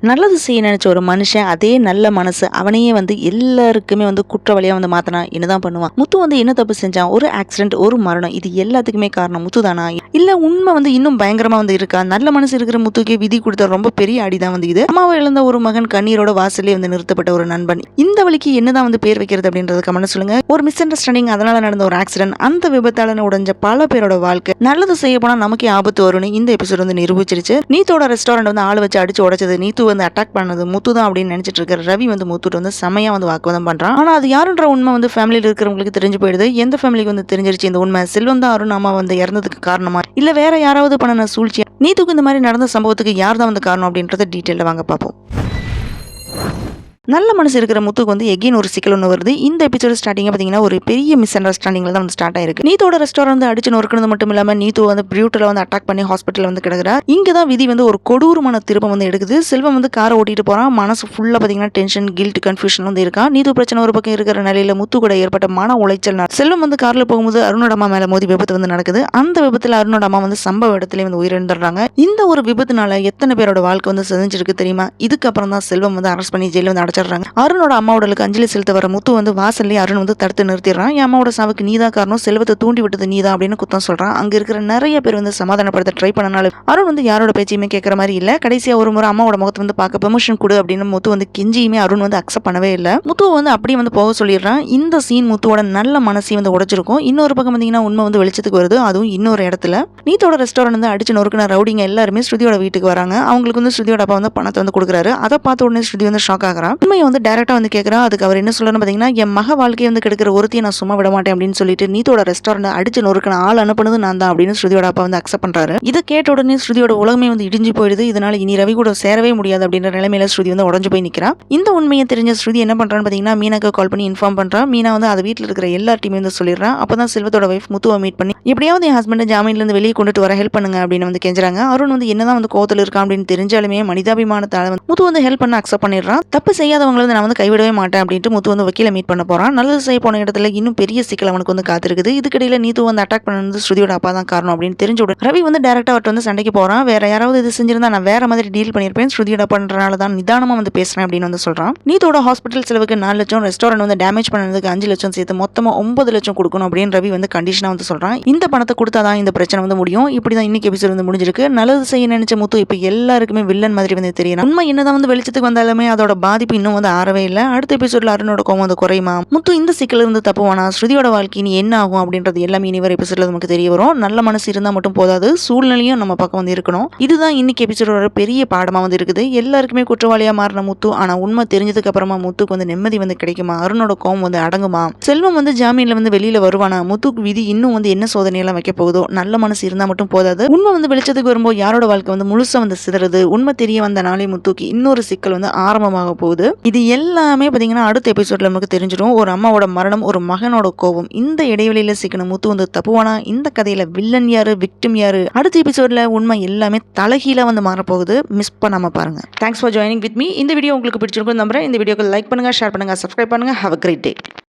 நல்லது செய்ய நினைச்ச ஒரு மனுஷன் அதே நல்ல மனசு அவனையே எல்லாருக்குமே குற்றவாளியா மாத்தினா என்னதான் பண்ணுவான். முத்து என்ன தப்பு செஞ்சான்? ஒரு ஆக்சிடென்ட், ஒரு மரணம், இது எல்லாத்துக்குமே காரணம் முத்து தானா? இல்ல உண்மை இன்னும் பயங்கரமா இருக்கா? நல்ல மனசு இருக்கிற முத்துக்கே விதி கொடுத்த ரொம்ப பெரிய அடிதான் இது. அம்மாவை இழந்த ஒரு மகன் கண்ணீரோட வாசலே நிறுத்தப்பட்ட ஒரு நண்பன். இந்த வழிக்கு என்னதான் பேர் வைக்கிறது அப்படின்றது கமெண்ட் சொல்லுங்க. ஒரு மிஸ் அண்டர்ஸ்டாண்டிங், அதனால நடந்த ஒரு ஆக்சிடென்ட், அந்த விபத்தால உடைஞ்ச பல பேரோட வாழ்க்கை. நல்லது செய்ய போனா நமக்கே ஆபத்து வரும்னு இந்த எபிசோட் நிரூபிச்சிருச்சு. நீத்தோட ரெஸ்டாரண்ட் ஆள் வச்சு அடிச்சு உடைச்சது, நீத்து அட்டாக் பண்ணது முத்து தான் அப்படின்னு நினைச்சிட்டு இருக்க ரவி முத்துட்டு செமையா வாக்குவாதம் பண்றான். ஆனா அது யாருன்ற உண்மை ஃபேமிலியில் இருக்கிறவங்களுக்கு தெரிஞ்சு போயிடுது. எந்த ஃபேமிலிக்கு தெரிஞ்சிருச்சு இந்த உண்மை? செல்வம் தான் அருண் அம்மா இறந்ததுக்கு காரணமா, இல்ல வேற யாராவது பண்ண சூழ்ச்சியா? நீத்துக்கு இந்த மாதிரி நடந்த சம்பவத்துக்கு யார் தான் காரணம் அப்படின்றத டீட்டெயில வாங்க பார்ப்போம். நல்ல மனசு இருக்கிற முத்துக்கு எகைன் ஒரு சிக்கல் ஒன்று வருது. இந்த எபிசோட் ஸ்டார்டிங் பார்த்தீங்கன்னா ஒரு பெரிய மிஸ் அண்டர்ஸ்டாண்டிங்ல தான் ஸ்டார்ட் ஆயிருக்கு. நீத்தோட ரெஸ்டாரண்ட் அடிச்சு நொறுக்கிறது மட்டும் இல்லாம நீத்து பிரியூட்டல அட்டாக் பண்ணி ஹாஸ்பிட்டல் கிடக்குறா. இங்கதான் விதி ஒரு கொடூரமான திருப்பம் எடுக்குது. செல்வம் காரை ஓட்டிட்டு போறான். மனசு ஃபுல்லா பார்த்தீங்கன்னா டென்ஷன், கில்ட், கன்ஃபியூஷன் இருக்கா. நீத்து பிரச்சனை ஒரு பக்கம் இருக்கிற நிலையில முத்து கூட ஏற்பட்ட மன உளைச்சல். செல்வம் கார்ல போகும்போது அருணோட அம்மா மேல மோதி விபத்து நடக்குது. அந்த விபத்துல அருணோட அம்மா சம்பவ இடத்துல உயிரிழந்துடுறாங்க. இந்த ஒரு விபத்துனால எத்தனை பேரோட வாழ்க்கை செஞ்சிருக்கு தெரியுமா? இதுக்கப்புறம் தான் செல்வம் அரெஸ்ட் பண்ணி ஜெயில அடைச்சிடுறாங்க. அருணோட அம்மாவோடலுக்கு அஞ்சலி செலுத்த வர முத்து வாசல்லே அருண் தடுத்து நிறுத்திடுறான். என் அம்மாவோட சாவுக்கு நீதான் காரணம், செல்வத்தை தூண்டி விட்டது நீதான் அப்படின்னு குத்தம் சொல்றான். அங்க இருக்கிற நிறைய பேர் சமாதானப்படுத்த ட்ரை பண்ணனாலும் அருண் யாரோட பேச்சையுமே கேட்கற மாதிரி இல்ல. கடைசியா ஒரு முறை அம்மாவோட முகத்தை பார்க்க பெர்மிஷன் கொடு அப்படின்னு முத்து கெஞ்சியுமே அருண் அக்செப்ட் பண்ணவே இல்லை. முத்து அப்படியே போக சொல்லிடுறான். இந்த சீன் முத்துவோட நல்ல மனசையும் உடைச்சிருக்கும். இன்னொரு பக்கம் பார்த்தீங்கன்னா உண்மை வெளிச்சத்துக்கு வருது. அதுவும் இன்னொரு இடத்துல நீத்தோட ரெஸ்டாரண்ட் அடிச்சு நொறுக்கின ரவுடிங்க எல்லாருமே ஸ்ருதியோட வீட்டுக்கு வராங்க. அவங்களுக்கு ஸ்ருதியோட அப்பா பணத்தை கொடுக்குறாரு. அதை பார்த்த உடனே ஸ்ருதி ஷாக் ஆகிறான். உண்மையை டைரக்டா கேட்கிறா. அதுக்கு அவர் என்ன சொல்றாரு பார்த்தீங்கன்னா, என் மக வாழ்க்கையை கெடுக்கிற ஒருத்தையை நான் சும்மா விட மாட்டேன் அப்படின்னு சொல்லிட்டு நீத்தோட ரெஸ்டாரண்ட் அடிச்சு நொறுக்கின ஆள் அனுப்புனது நான் தான் அப்படின்னு ஸ்ருதியோட அப்பா அக்செப்ட் பண்றாரு. இதை கேட்ட உடனே ஸ்ருதியோட உலகமே இடிஞ்சு போயிடுது. இதனால இனி ரவி கூட சேரவே முடியாது அப்படின்ற நிலைமையில ஸ்ருதி உடஞ்சு போய் நிக்கிறா. இந்த உண்மையை தெரிஞ்ச ஸ்ருதி என்ன பண்றான்னு பார்த்தீங்கன்னா, மீனாக்கு கால் பண்ணி இன்ஃபார்ம் பண்றா. மீனா அது வீட்டில் இருக்கிற எல்லா டீமையும் சொல்லிடுறா. அப்பதான் செல்வத்தோட வைஃப் முத்துவை மீட் பண்ணி எப்படியாவது என் ஹஸ்பண்ட் ஜாமீன்ல இருந்து வெளியே கொண்டுட்டு வர ஹெல்ப் பண்ணுங்க அப்படின்னு கெஞ்சுறாங்க. அருண் என்னதான் கோவத்தில் இருக்கான் அப்படின்னு தெரிஞ்சாலுமே மனிதாபிமானத்தால முத்து ஹெல்ப் பண்ண அக்செப்ட் பண்ணிடுறான். தப்பு செய்யாதவங்களை நான் கைவிடவே மாட்டேன் அப்படின்ட்டு முத்து வக்கீல மீட் பண்ண போறான். நல்லது செய்ய போன இடத்துல இன்னும் பெரிய சிக்கல் அவனுக்கு காத்திருக்குது. இதுக்கிடையில நீத்து அட்டாக் பண்ணது ஸ்ருதியோட அப்பா தான் காரணம் அப்படின்னு தெரிஞ்சு ரவி டைரக்டா அவர்கிட்ட சண்டைக்கு போறான். வேற யாராவது இது செஞ்சிருந்தா நான் வேற மாதிரி டீல் பண்ணிருப்பேன், ஸ்ருதியோட பண்றதுனால தான் நிதானமா பேசுறேன் அப்படின்னு சொல்றான். நீத்தோட ஹாஸ்பிட்டல் செலவுக்கு 4 லட்சம், ரெஸ்டாரண்ட் டேமேஜ் பண்ணதுக்கு 5 லட்சம் சேர்த்து மொத்தமா 9 லட்சம் கொடுக்கணும் அப்படின்னு ரவி கண்டிஷனா சொல்றான். இந்த பணத்தை கொடுத்தாதான் இந்த பிரச்சனை முடியும். இப்படிதான் இன்னைக்கு எபிசோட் முடிஞ்சிருக்கு. நல்லது செய்ய நினைச்ச முத்து இப்ப எல்லாருக்குமே வில்லன் மாதிரி தெரியணும். உண்மை என்னதான் வெளிச்சத்துக்கு வந்தாலுமே அதோட பாதிப்பு இன்னும் ஆறவே இல்லை. அடுத்த எபிசோட்ல அருணோட கோவம் குறையுமா? முத்து இந்த சிக்கல இருந்து தப்புவானா? ஸ்ருதியோட வாழ்க்கை நீ என்ன ஆகும் அப்படின்றது எல்லாமே இனி வர எபிசோட்ல நமக்கு தெரிய வரும். நல்ல மனசு இருந்தா மட்டும் போதாது, சூழ்நிலையும் நம்ம பக்கம் இருக்கணும். இதுதான் இன்னைக்கு எபிசோட பெரிய பாடமா இருக்குது. எல்லாருக்குமே குற்றவாளியா மாறின முத்து, ஆனா உண்மை தெரிஞ்சதுக்கு அப்புறமா முத்துக்கு நிம்மதி கிடைக்குமா? அருணோட கோவம் அடங்குமா? செல்வம் ஜாமீன்ல வெளியில வருவானா? முத்துக்கு விதி இன்னும் என்ன சோதனையெல்லாம் வைக்க போகுதோ? நல்ல மனசு இருந்தா மட்டும் போதாது, உண்மை வெளிச்சத்துக்கு வரும்போது யாரோட வாழ்க்கை முழுசா சிதறது. உண்மை தெரிய வந்த நாளே முத்துக்கு இன்னொரு சிக்கல் ஆரம்பமாக போகுது. இது எல்லாமே பாத்தீங்கன்னா அடுத்த எபிசோட்ல நமக்கு தெரிஞ்சிடும். ஒரு அம்மாவோட மரணம், ஒரு மகனோட கோபம், இந்த இடைவெளியில சிக்கன முத்து தப்புவானா? இந்த கதையில வில்லன் யாரு, விக்டிம் யாரு? அடுத்த எபிசோட்ல உண்மை எல்லாமே தலைகீழா மாறப்போகுது. மிஸ் பண்ணாம பாருங்க. Thanks for joining with me. இந்த வீடியோ உங்களுக்கு பிடிச்சிருக்கும் நம்புறேன். இந்த வீடியோக்கு லைக் பண்ணுங்க, ஷேர் பண்ணுங்க, சப்ஸ்கிரைப் பண்ணுங்க. Have a great day.